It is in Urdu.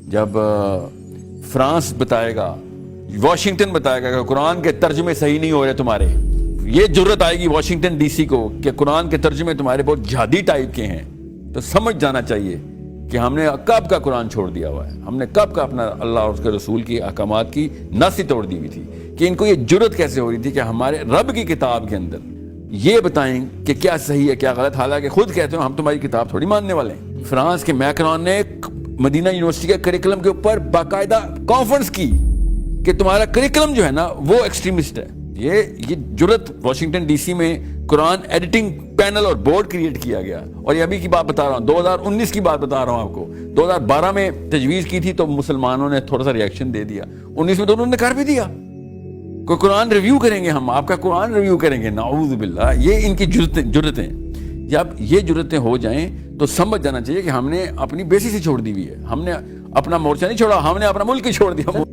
جب فرانس بتائے گا، واشنگٹن بتائے گا کہ قرآن کے ترجمے صحیح نہیں ہو رہے تمہارے، یہ جرت آئے گی واشنگٹن ڈی سی کو کہ قرآن کے ترجمے تمہارے بہت جہادی ٹائپ کے ہیں، تو سمجھ جانا چاہیے کہ ہم نے کب کا قرآن چھوڑ دیا ہوا ہے، ہم نے کب کا اپنا اللہ اور اس کے رسول کی احکامات کی نس ہی توڑ دی ہوئی تھی، کہ ان کو یہ جرت کیسے ہو رہی تھی کہ ہمارے رب کی کتاب کے اندر یہ بتائیں کہ کیا صحیح ہے کیا غلط، حالانکہ خود کہتے ہیں ہم تمہاری کتاب تھوڑی ماننے والے ہیں۔ فرانس کے میکرون نے مدینہ یونیورسٹی کے کریکلم کے اوپر باقاعدہ کانفرنس کی کہ تمہارا کریکلم جو ہے نا وہ ایکسٹریمسٹ ہے۔ یہ جرت واشنگٹن ڈی سی میں قرآن ایڈیٹنگ پینل اور بورڈ کریٹ کیا گیا، اور یہ ابھی کی بات بتا رہا ہوں، 2019 کی بات بتا رہا ہوں آپ کو۔ 2012 میں تجویز کی تھی تو مسلمانوں نے تھوڑا سا ریئیکشن دے دیا، 19 میں تو انہوں نے کر بھی دیا، کوئی قرآن ریویو کریں گے، ہم آپ کا قرآن ریویو کریں گے، نعوذ باللہ۔ یہ ان کی جرتیں جب یہ جرتیں ہو جائیں تو سمجھ جانا چاہیے کہ ہم نے اپنی بیسس ہی چھوڑ دی ہوئی ہے، ہم نے اپنا مورچہ نہیں چھوڑا، ہم نے اپنا ملک ہی چھوڑ دیا۔